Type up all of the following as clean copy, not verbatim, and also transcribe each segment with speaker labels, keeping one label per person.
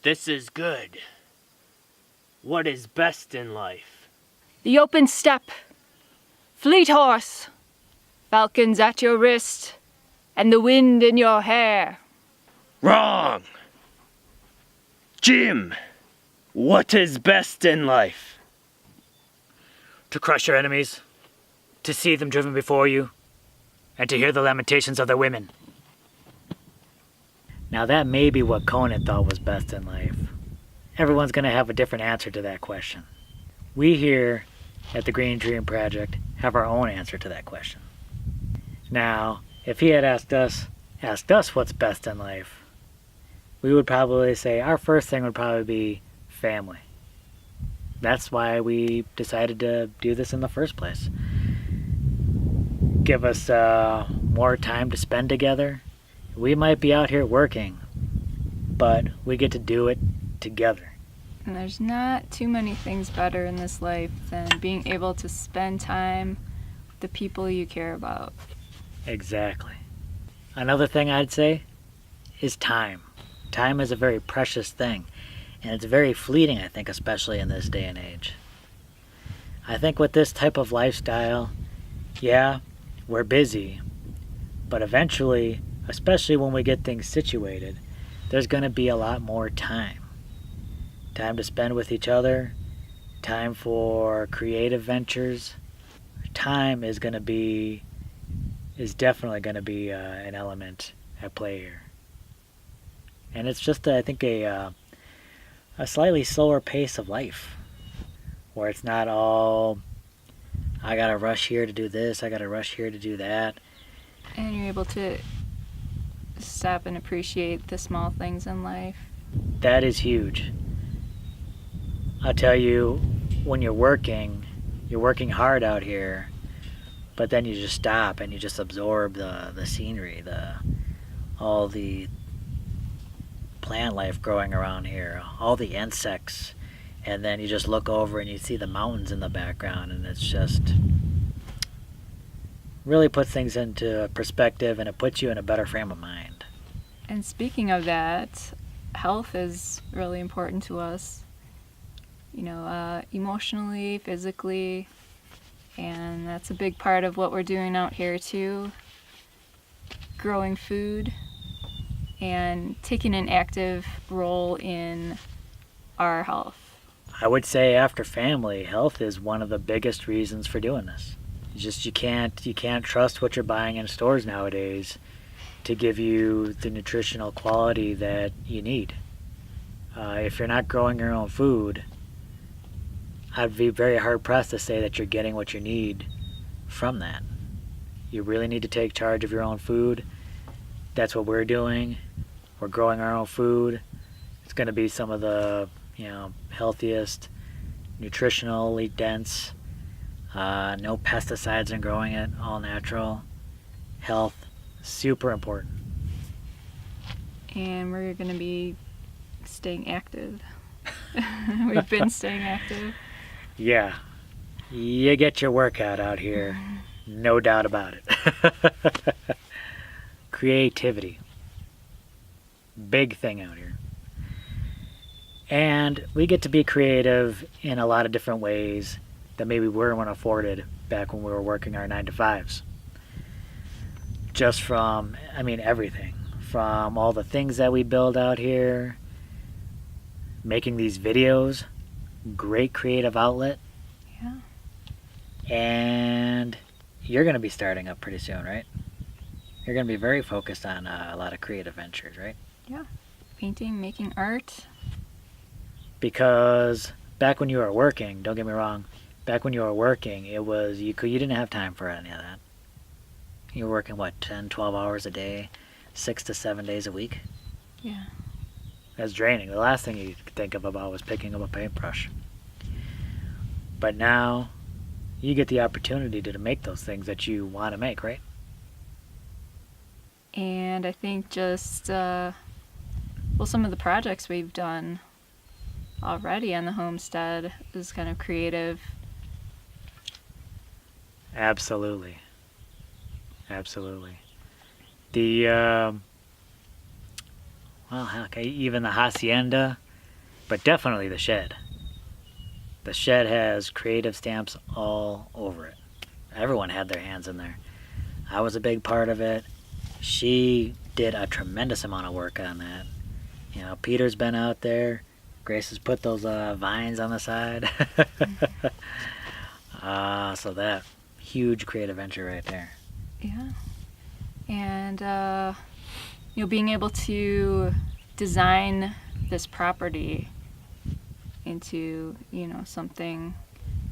Speaker 1: This is good. What is best in life?
Speaker 2: The open steppe, fleet horse, falcons at your wrist, and the wind in your hair.
Speaker 1: Wrong! Jim, what is best in life?
Speaker 3: To crush your enemies, to see them driven before you, and to hear the lamentations of their women. Now that may be what Conan thought was best in life. Everyone's going to have a different answer to that question. We here at the Green Dream Project have our own answer to that question. Now, if he had asked us what's best in life, we would probably say our first thing would probably be family. That's why we decided to do this in the first place. Give us more time to spend together. We might be out here working, but we get to do it together.
Speaker 2: And there's not too many things better in this life than being able to spend time with the people you care about.
Speaker 3: Exactly. Another thing I'd say is time. Time is a very precious thing, and it's very fleeting, I think, especially in this day and age. I think with this type of lifestyle, yeah, we're busy, but eventually, especially when we get things situated, there's going to be a lot more time. Time to spend with each other, time for creative ventures. Time is definitely going to be an element at play here. And it's just, I think, a slightly slower pace of life, where it's not all, I gotta rush here to do this, I gotta rush here to do that.
Speaker 2: And you're able to stop and appreciate the small things in life.
Speaker 3: That is huge. I'll tell you, when you're working hard out here, but then you just stop and you just absorb the scenery, all the plant life growing around here, all the insects, and then you just look over and you see the mountains in the background, and it's just really puts things into perspective, and it puts you in a better frame of mind.
Speaker 2: And speaking of that, health is really important to us, emotionally, physically, and that's a big part of what we're doing out here too. Growing food and taking an active role in our health.
Speaker 3: I would say after family, health is one of the biggest reasons for doing this. You can't trust what you're buying in stores nowadays to give you the nutritional quality that you need. If you're not growing your own food, I'd be very hard pressed to say that you're getting what you need from that. You really need to take charge of your own food. That's what we're doing. We're growing our own food. It's going to be some of the healthiest, nutritionally dense, no pesticides in growing it, all natural. Health, super important.
Speaker 2: And we're going to be staying active. We've been staying active.
Speaker 3: Yeah, you get your workout out here, no doubt about it. Creativity, big thing out here. And we get to be creative in a lot of different ways that maybe we weren't afforded back when we were working our 9-to-5s. Just from, everything. From all the things that we build out here, making these videos, great creative outlet.
Speaker 2: Yeah.
Speaker 3: And you're going to be starting up pretty soon, right? You're going to be very focused on a lot of creative ventures, right?
Speaker 2: Yeah. Painting, making art.
Speaker 3: Because back when you were working, don't get me wrong, back when you were working, it was, you didn't have time for any of that. You were working, 10, 12 hours a day, 6 to 7 days a week?
Speaker 2: Yeah.
Speaker 3: That's draining. The last thing you could think about was picking up a paintbrush. But now, you get the opportunity to make those things that you want to make, right?
Speaker 2: And I think just, some of the projects we've done already on the homestead is kind of creative.
Speaker 3: Absolutely. The, even the hacienda but definitely the shed. The shed has creative stamps all over it. Everyone had their hands in there. I was a big part of it. She did a tremendous amount of work on that. You know, Peter's been out there. Grace has put those vines on the side. So that huge creative venture right there.
Speaker 2: Yeah. And, being able to design this property into, something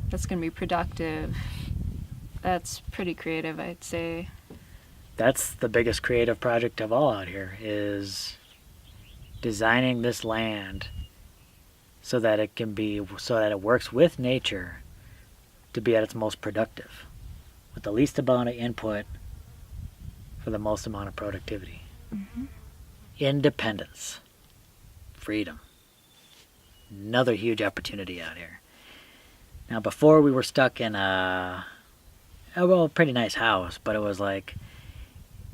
Speaker 2: that's going to be productive, that's pretty creative, I'd say.
Speaker 3: That's the biggest creative project of all out here, is designing this land so that it works with nature to be at its most productive, with the least amount of input for the most amount of productivity.
Speaker 2: Mm-hmm.
Speaker 3: Independence, freedom, another huge opportunity out here. Now, before we were stuck in a pretty nice house, but it was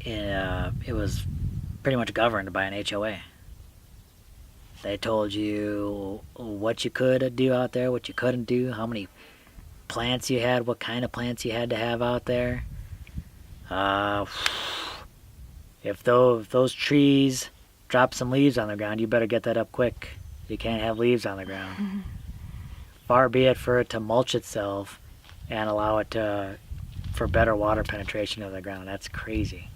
Speaker 3: it was pretty much governed by an HOA. They told you what you could do out there, what you couldn't do, how many plants you had, what kind of plants you had to have out there. If those trees drop some leaves on the ground, you better get that up quick. You can't have leaves on the ground.
Speaker 2: Mm-hmm.
Speaker 3: Far be it for it to mulch itself and allow it for better water penetration of the ground. That's crazy.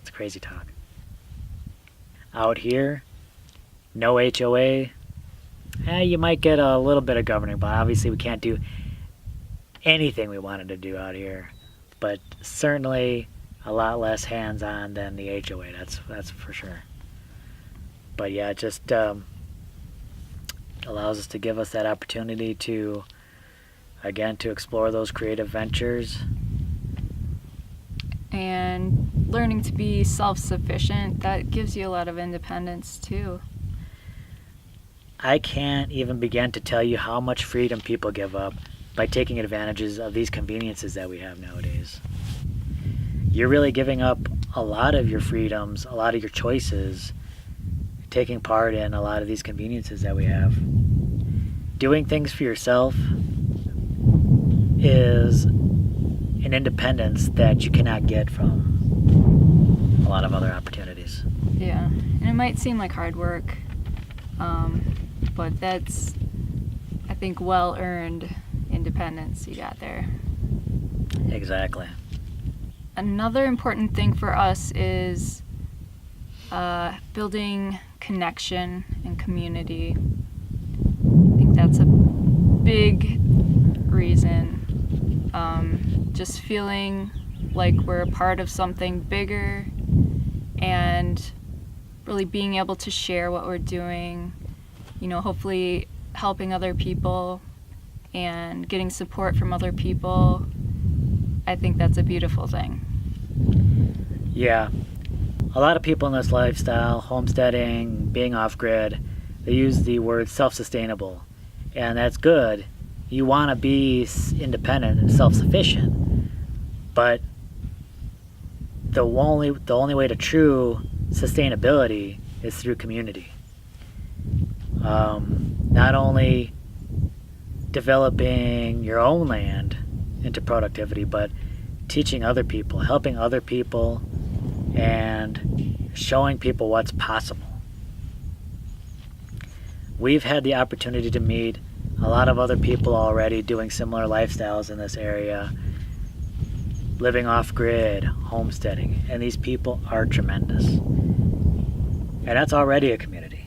Speaker 3: It's crazy talk. Out here, no HOA. You might get a little bit of governing, but obviously we can't do anything we wanted to do out here. But certainly a lot less hands-on than the HOA. That's for sure. But yeah, it just allows us to give us that opportunity to, again, to explore those creative ventures.
Speaker 2: And learning to be self-sufficient, that gives you a lot of independence too.
Speaker 3: I can't even begin to tell you how much freedom people give up by taking advantages of these conveniences that we have nowadays. You're really giving up a lot of your freedoms, a lot of your choices, taking part in a lot of these conveniences that we have. Doing things for yourself is an independence that you cannot get from a lot of other opportunities.
Speaker 2: Yeah, and it might seem like hard work, but that's, I think, well-earned independence you got there.
Speaker 3: Exactly.
Speaker 2: Another important thing for us is building connection and community. I think that's a big reason. Just feeling like we're a part of something bigger and really being able to share what we're doing, hopefully helping other people and getting support from other people. I think that's a beautiful thing.
Speaker 3: Yeah. A lot of people in this lifestyle, homesteading, being off-grid, they use the word self-sustainable. And that's good. You want to be independent and self-sufficient. But the only way to true sustainability is through community. Not only developing your own land into productivity, but teaching other people, helping other people, and showing people what's possible. We've had the opportunity to meet a lot of other people already doing similar lifestyles in this area, living off-grid, homesteading, and these people are tremendous. And that's already a community.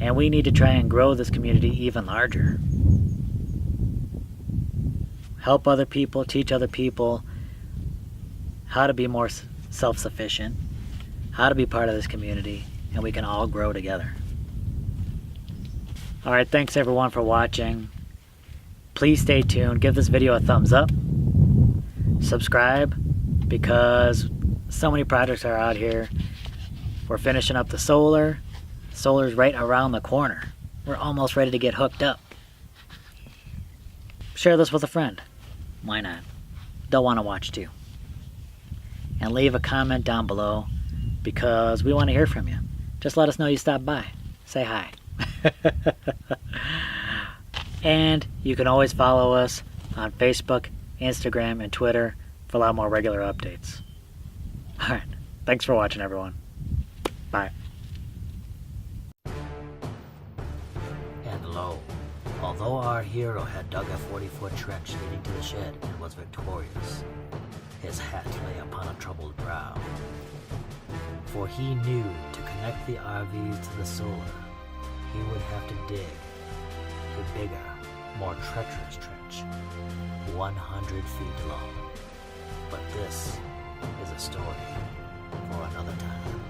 Speaker 3: And we need to try and grow this community even larger. Help other people, teach other people how to be more self-sufficient, how to be part of this community, and we can all grow together. Alright, thanks everyone for watching. Please stay tuned, give this video a thumbs up, subscribe, because so many projects are out here. We're finishing up the solar. Solar's right around the corner. We're almost ready to get hooked up. Share this with a friend. Why not? They'll want to watch too. And leave a comment down below, because we want to hear from you. Just let us know you stopped by. Say hi. And you can always follow us on Facebook, Instagram, and Twitter for a lot more regular updates. Alright, thanks for watching, everyone. Bye.
Speaker 4: And lo, although our hero had dug a 40-foot trench leading to the shed and was victorious, his hat lay upon a troubled brow. For he knew to connect the RVs to the solar, he would have to dig a bigger, more treacherous trench, 100 feet long. But this is a story for another time.